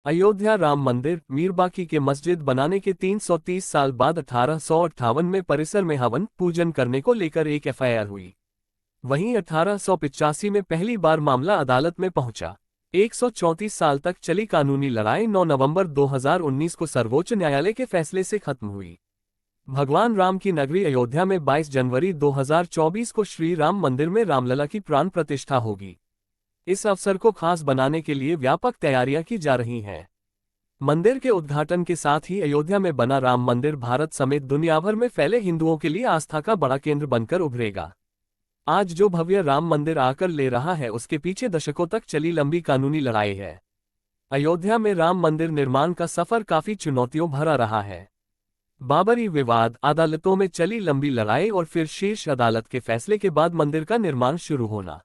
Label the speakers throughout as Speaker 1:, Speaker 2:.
Speaker 1: अयोध्या राम मंदिर मीरबाकी के मस्जिद बनाने के 330 साल बाद 1858 में परिसर में हवन पूजन करने को लेकर एक एफआईआर हुई। वहीं 1885 में पहली बार मामला अदालत में पहुंचा। 134 साल तक चली कानूनी लड़ाई 9 नवंबर 2019 को सर्वोच्च न्यायालय के फैसले से खत्म हुई। भगवान राम की नगरी अयोध्या में 22 जनवरी 2024 को श्री राम मंदिर में रामलला की प्राण प्रतिष्ठा होगी। इस अवसर को खास बनाने के लिए व्यापक तैयारियां की जा रही हैं। मंदिर के उद्घाटन के साथ ही अयोध्या में बना राम मंदिर भारत समेत दुनिया भर में फैले हिंदुओं के लिए आस्था का बड़ा केंद्र बनकर उभरेगा। आज जो भव्य राम मंदिर आकर ले रहा है, उसके पीछे दशकों तक चली लंबी कानूनी लड़ाई है। अयोध्या में राम मंदिर निर्माण का सफर काफी चुनौतियों भरा रहा है। बाबरी विवाद, अदालतों में चली लंबी लड़ाई और फिर शीर्ष अदालत के फैसले के बाद मंदिर का निर्माण शुरू होना।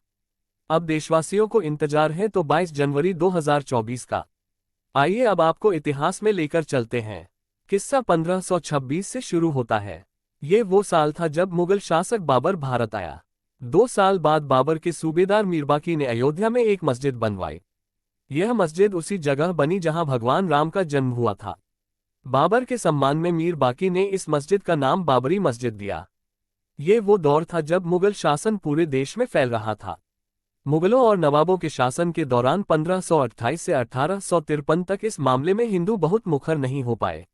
Speaker 1: अब देशवासियों को इंतजार है तो 22 जनवरी 2024 का। आइए अब आपको इतिहास में लेकर चलते हैं। किस्सा 1526 से शुरू होता है। ये वो साल था जब मुगल शासक बाबर भारत आया। 2 साल बाद बाबर के सूबेदार मीरबाकी ने अयोध्या में एक मस्जिद बनवाई। यह मस्जिद उसी जगह बनी जहां भगवान राम का जन्म हुआ था। बाबर के सम्मान में मीरबाकी ने इस मस्जिद का नाम बाबरी मस्जिद दिया। ये वो दौर था जब मुगल शासन पूरे देश में फैल रहा था। मुगलों और नवाबों के शासन के दौरान 1528 से 1853 तक इस मामले में हिंदू बहुत मुखर नहीं हो पाए।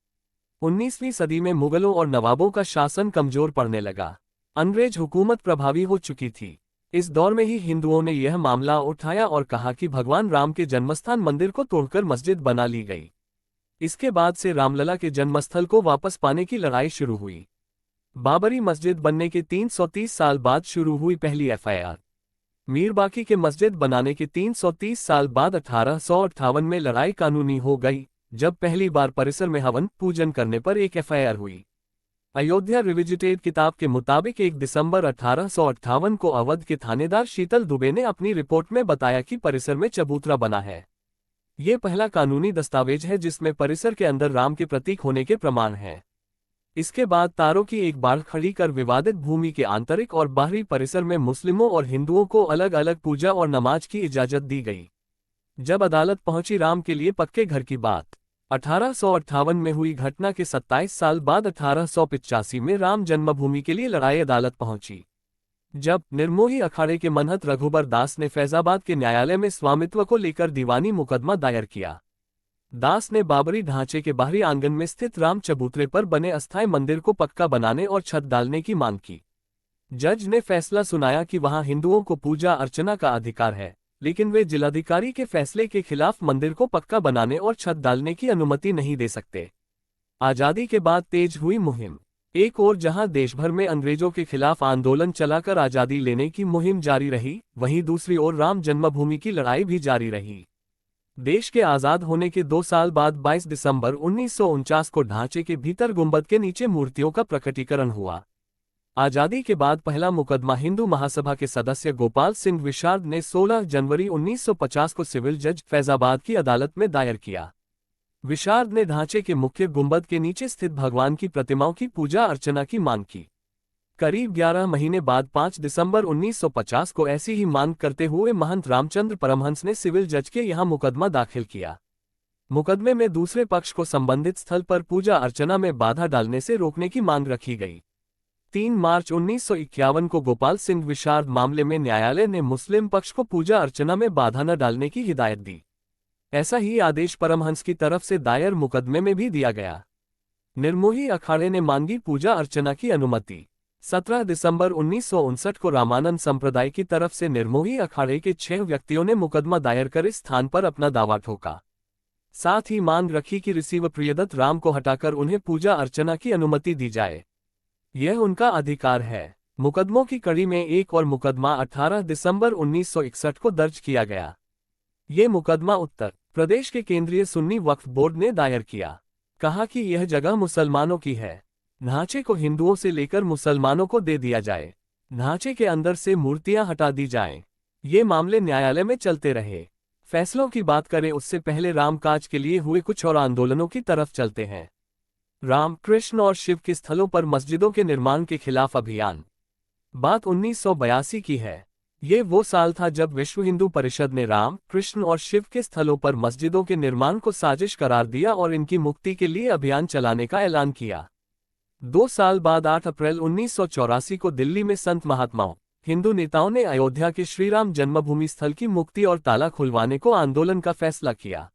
Speaker 1: 19वीं सदी में मुगलों और नवाबों का शासन कमजोर पड़ने लगा। अंग्रेज हुकूमत प्रभावी हो चुकी थी। इस दौर में ही हिंदुओं ने यह मामला उठाया और कहा कि भगवान राम के जन्मस्थान मंदिर को तोड़कर मस्जिद बना ली गई। इसके बाद से रामलला के जन्मस्थल को वापस पाने की लड़ाई शुरू हुई। बाबरी मस्जिद बनने के 330 साल बाद शुरू हुई पहली एफआईआर। मीरबाकी के मस्जिद बनाने के 330 साल बाद 1858 में लड़ाई कानूनी हो गई, जब पहली बार परिसर में हवन पूजन करने पर एक एफआईआर हुई। अयोध्या रिविजिटेड किताब के मुताबिक 1 दिसंबर 1858 को अवध के थानेदार शीतल दुबे ने अपनी रिपोर्ट में बताया कि परिसर में चबूतरा बना है। ये पहला कानूनी दस्तावेज है जिसमें परिसर के अंदर राम के प्रतीक होने के प्रमाण हैं। इसके बाद तारों की एक बाड़ खड़ी कर विवादित भूमि के आंतरिक और बाहरी परिसर में मुस्लिमों और हिंदुओं को अलग अलग पूजा और नमाज की इजाजत दी गई। जब अदालत पहुंची राम के लिए पक्के घर की बात। 1858 में हुई घटना के 27 साल बाद 1885 में राम जन्मभूमि के लिए लड़ाई अदालत पहुंची। जब निर्मोही अखाड़े के मनहत रघुबर दास ने फैजाबाद के न्यायालय में स्वामित्व को लेकर दीवानी मुकदमा दायर किया। दास ने बाबरी ढांचे के बाहरी आंगन में स्थित राम चबूतरे पर बने अस्थायी मंदिर को पक्का बनाने और छत डालने की मांग की। जज ने फैसला सुनाया कि वहां हिंदुओं को पूजा अर्चना का अधिकार है, लेकिन वे जिलाधिकारी के फैसले के खिलाफ मंदिर को पक्का बनाने और छत डालने की अनुमति नहीं दे सकते। आजादी के बाद तेज हुई मुहिम। एक ओर जहां देश भर में अंग्रेजों के खिलाफ आंदोलन चलाकर आजादी लेने की मुहिम जारी रही, वहीं दूसरी ओर राम जन्मभूमि की लड़ाई भी जारी रही। देश के आजाद होने के 2 साल बाद 22 दिसंबर 1949 को ढांचे के भीतर गुंबद के नीचे मूर्तियों का प्रकटीकरण हुआ। आजादी के बाद पहला मुकदमा हिंदू महासभा के सदस्य गोपाल सिंह विशारद ने 16 जनवरी 1950 को सिविल जज फैजाबाद की अदालत में दायर किया। विशारद ने ढांचे के मुख्य गुंबद के नीचे स्थित भगवान की प्रतिमाओं की पूजा अर्चना की मांग की। करीब 11 महीने बाद 5 दिसंबर 1950 को ऐसी ही मांग करते हुए महंत रामचंद्र परमहंस ने सिविल जज के यहां मुकदमा दाखिल किया। मुकदमे में दूसरे पक्ष को संबंधित स्थल पर पूजा अर्चना में बाधा डालने से रोकने की मांग रखी गई। 3 मार्च 1951 को गोपाल सिंह विशारद मामले में न्यायालय ने मुस्लिम पक्ष को पूजा अर्चना में बाधा न डालने की हिदायत दी। ऐसा ही आदेश परमहंस की तरफ से दायर मुकदमे में भी दिया गया। निर्मोही अखाड़े ने मांगी पूजा अर्चना की अनुमति। 17 दिसंबर 1959 को रामानंद संप्रदाय की तरफ से निर्मोही अखाड़े के 6 व्यक्तियों ने मुकदमा दायर कर इस स्थान पर अपना दावा ठोका। साथ ही मांग रखी कि रिसीवर प्रियदत्त राम को हटाकर उन्हें पूजा अर्चना की अनुमति दी जाए। यह उनका अधिकार है। मुकदमों की कड़ी में एक और मुकदमा 18 दिसंबर 1961 को दर्ज किया गया। ये मुकदमा उत्तर प्रदेश के केंद्रीय सुन्नी वक्फ बोर्ड ने दायर किया। कहा कि यह जगह मुसलमानों की है, ढांचे को हिंदुओं से लेकर मुसलमानों को दे दिया जाए, ढांचे के अंदर से मूर्तियां हटा दी जाएं। ये मामले न्यायालय में चलते रहे। फैसलों की बात करें उससे पहले रामकाज के लिए हुए कुछ और आंदोलनों की तरफ चलते हैं। राम, कृष्ण और शिव के स्थलों पर मस्जिदों के निर्माण के खिलाफ अभियान। बात 1982 की है। ये वो साल था जब विश्व हिंदू परिषद ने राम, कृष्ण और शिव के स्थलों पर मस्जिदों के निर्माण को साजिश करार दिया और इनकी मुक्ति के लिए अभियान चलाने का ऐलान किया। 2 साल बाद 8 अप्रैल 1984 को दिल्ली में संत महात्माओं, हिंदू नेताओं ने अयोध्या के श्रीराम जन्मभूमि स्थल की मुक्ति और ताला खुलवाने को आंदोलन का फैसला किया।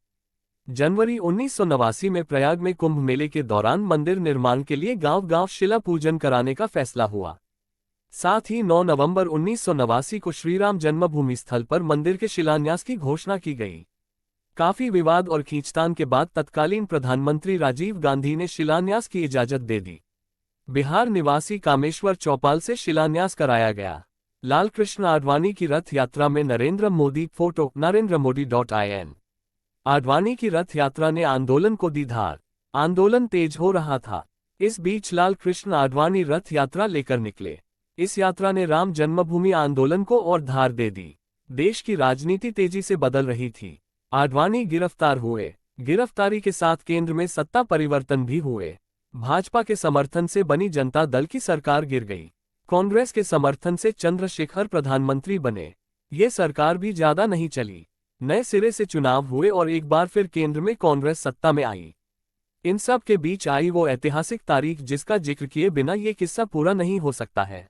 Speaker 1: जनवरी 1989 में प्रयाग में कुंभ मेले के दौरान मंदिर निर्माण के लिए गांव-गांव शिला पूजन कराने का फैसला हुआ। साथ ही 9 नवंबर 1989 को श्रीराम जन्मभूमि स्थल पर मंदिर के शिलान्यास की घोषणा की गई। काफी विवाद और खींचतान के बाद तत्कालीन प्रधानमंत्री राजीव गांधी ने शिलान्यास की इजाजत दे दी। बिहार निवासी कामेश्वर चौपाल से शिलान्यास कराया गया। लाल कृष्ण आडवाणी की रथ यात्रा में नरेंद्र मोदी फोटो narendramodi.in। आडवाणी की रथ यात्रा ने आंदोलन को दी धार। आंदोलन तेज हो रहा था। इस बीच लाल कृष्ण आडवाणी रथ यात्रा लेकर निकले। इस यात्रा ने राम जन्मभूमि आंदोलन को और धार दे दी। देश की राजनीति तेजी से बदल रही थी। आडवाणी गिरफ्तार हुए। गिरफ्तारी के साथ केंद्र में सत्ता परिवर्तन भी हुए। भाजपा के समर्थन से बनी जनता दल की सरकार गिर गई। कांग्रेस के समर्थन से चंद्रशेखर प्रधानमंत्री बने। ये सरकार भी ज्यादा नहीं चली। नए सिरे से चुनाव हुए और एक बार फिर केंद्र में कांग्रेस सत्ता में आई। इन सब के बीच आई वो ऐतिहासिक तारीख जिसका जिक्र किए बिना ये किस्सा पूरा नहीं हो सकता है।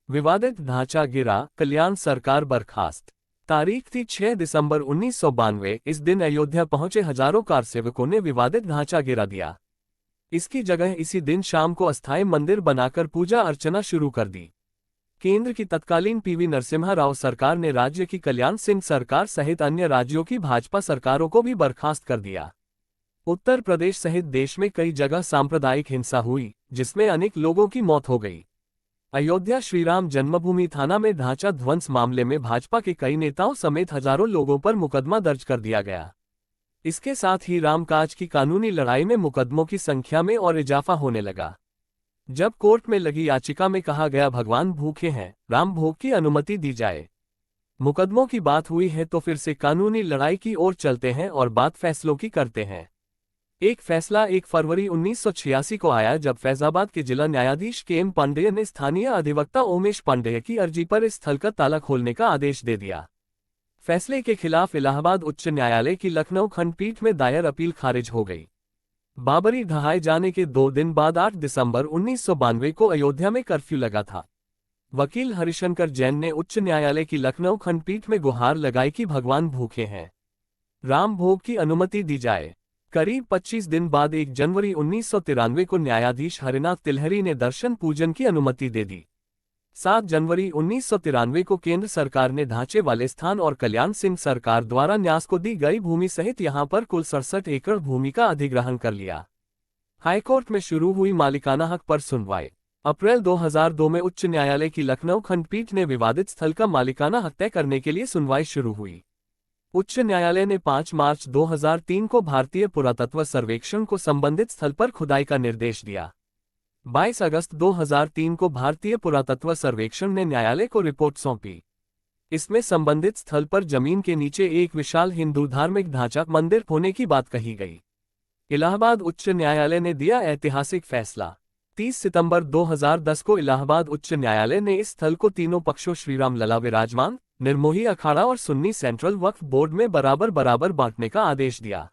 Speaker 1: विवादित ढांचा गिरा, कल्याण सरकार बर्खास्त। तारीख थी 6 दिसंबर 1992। इस दिन अयोध्या पहुंचे हजारों कारसेवकों ने विवादित ढांचा गिरा दिया। इसकी जगह इसी दिन शाम को अस्थायी मंदिर बनाकर पूजा अर्चना शुरू कर दी। केंद्र की तत्कालीन पीवी नरसिम्हा राव सरकार ने राज्य की कल्याण सिंह सरकार सहित अन्य राज्यों की भाजपा सरकारों को भी बर्खास्त कर दिया। उत्तर प्रदेश सहित देश में कई जगह सांप्रदायिक हिंसा हुई, जिसमें अनेक लोगों की मौत हो गई। अयोध्या श्रीराम जन्मभूमि थाना में ढांचा ध्वंस मामले में भाजपा के कई नेताओं समेत हजारों लोगों पर मुकदमा दर्ज कर दिया गया। इसके साथ ही रामकाज की कानूनी लड़ाई में मुकदमों की संख्या में और इजाफा होने लगा। जब कोर्ट में लगी याचिका में कहा गया भगवान भूखे हैं, राम भोग की अनुमति दी जाए। मुकदमों की बात हुई है तो फिर से कानूनी लड़ाई की ओर चलते हैं और बात फैसलों की करते हैं। एक फैसला 1 फरवरी 1986 को आया जब फैजाबाद के जिला न्यायाधीश के.एम. पांडेय ने स्थानीय अधिवक्ता उमेश पांडेय की अर्जी पर इस स्थल का ताला खोलने का आदेश दे दिया। फैसले के खिलाफ इलाहाबाद उच्च न्यायालय की लखनऊ खंडपीठ में दायर अपील खारिज हो गई। बाबरी ढहाए जाने के 2 दिन बाद 8 दिसंबर 1992 को अयोध्या में कर्फ्यू लगा था। वकील हरिशंकर जैन ने उच्च न्यायालय की लखनऊ खंडपीठ में गुहार लगाई कि भगवान भूखे हैं, राम भोग की अनुमति दी जाए। करीब 25 दिन बाद 1 जनवरी 1993 को न्यायाधीश हरिनाथ तिलहरी ने दर्शन पूजन की अनुमति दे दी। 7 जनवरी 1993 को केंद्र सरकार ने ढांचे वाले स्थान और कल्याण सिंह सरकार द्वारा न्यास को दी गई भूमि सहित यहां पर कुल 67 एकड़ भूमि का अधिग्रहण कर लिया। हाईकोर्ट में शुरू हुई मालिकाना हक पर सुनवाई। अप्रैल 2002 में उच्च न्यायालय की लखनऊ खंडपीठ ने विवादित स्थल का मालिकाना हक तय करने के लिए सुनवाई शुरू हुई। उच्च न्यायालय ने 5 मार्च 2003 को भारतीय पुरातत्व सर्वेक्षण को संबंधित स्थल पर खुदाई का निर्देश दिया। 22 अगस्त 2003 को भारतीय पुरातत्व सर्वेक्षण ने न्यायालय को रिपोर्ट सौंपी। इसमें संबंधित स्थल पर जमीन के नीचे एक विशाल हिंदू धार्मिक ढांचा मंदिर होने की बात कही गई। इलाहाबाद उच्च न्यायालय ने दिया ऐतिहासिक फैसला। 30 सितंबर 2010 को इलाहाबाद उच्च न्यायालय ने इस स्थल को तीनों पक्षों श्रीराम लला विराजमान, निर्मोही अखाड़ा और सुन्नी सेंट्रल वक्फ बोर्ड में बराबर बराबर बांटने का आदेश दिया।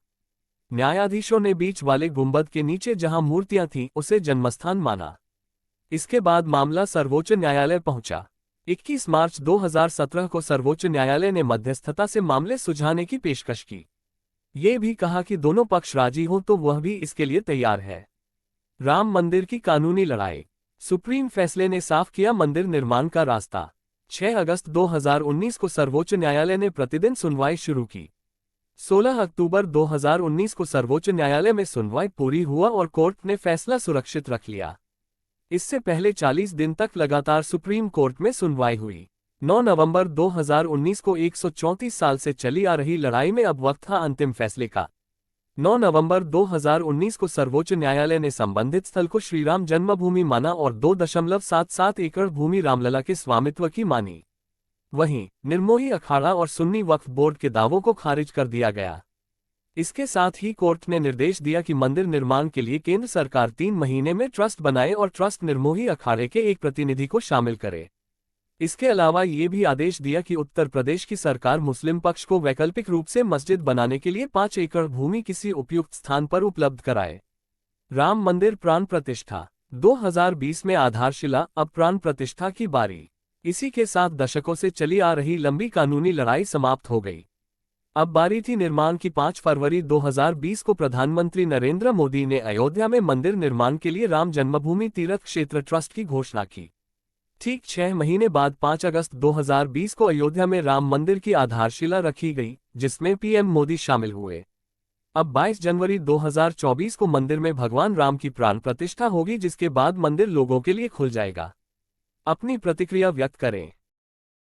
Speaker 1: न्यायाधीशों ने बीच वाले गुंबद के नीचे जहां मूर्तियां थीं उसे जन्मस्थान माना। इसके बाद मामला सर्वोच्च न्यायालय पहुंचा। 21 मार्च 2017 को सर्वोच्च न्यायालय ने मध्यस्थता से मामले सुलझाने की पेशकश की। ये भी कहा कि दोनों पक्ष राजी हों तो वह भी इसके लिए तैयार है। राम मंदिर की कानूनी लड़ाई। सुप्रीम फैसले ने साफ किया मंदिर निर्माण का रास्ता। 6 अगस्त 2019 को सर्वोच्च न्यायालय ने प्रतिदिन सुनवाई शुरू की। 16 अक्टूबर 2019 को सर्वोच्च न्यायालय में सुनवाई पूरी हुआ और कोर्ट ने फैसला सुरक्षित रख लिया। इससे पहले 40 दिन तक लगातार सुप्रीम कोर्ट में सुनवाई हुई। 9 नवंबर 2019 को 134 साल से चली आ रही लड़ाई में अब वक्त था अंतिम फैसले का। 9 नवंबर 2019 को सर्वोच्च न्यायालय ने संबंधित स्थल को श्रीराम जन्मभूमि माना और 2.77 एकड़ भूमि रामलला के स्वामित्व की मानी। वहीं निर्मोही अखाड़ा और सुन्नी वक्फ बोर्ड के दावों को खारिज कर दिया गया। इसके साथ ही कोर्ट ने निर्देश दिया कि मंदिर निर्माण के लिए केंद्र सरकार 3 महीने में ट्रस्ट बनाए और ट्रस्ट निर्मोही अखाड़े के एक प्रतिनिधि को शामिल करे। इसके अलावा ये भी आदेश दिया कि उत्तर प्रदेश की सरकार मुस्लिम पक्ष को वैकल्पिक रूप से मस्जिद बनाने के लिए 5 एकड़ भूमि किसी उपयुक्त स्थान पर उपलब्ध कराए। राम मंदिर प्राण प्रतिष्ठा 2020 में आधारशिला, अब प्राण प्रतिष्ठा की बारी। इसी के साथ दशकों से चली आ रही लंबी कानूनी लड़ाई समाप्त हो गई। अब बारी थी निर्माण की। 5 फरवरी 2020 को प्रधानमंत्री नरेंद्र मोदी ने अयोध्या में मंदिर निर्माण के लिए राम जन्मभूमि तीर्थ क्षेत्र ट्रस्ट की घोषणा की। ठीक 6 महीने बाद 5 अगस्त 2020 को अयोध्या में राम मंदिर की आधारशिला रखी गई, जिसमें पीएम मोदी शामिल हुए। अब 22 जनवरी 2024 को मंदिर में भगवान राम की प्राण प्रतिष्ठा होगी, जिसके बाद मंदिर लोगों के लिए खुल जाएगा। अपनी प्रतिक्रिया व्यक्त करें।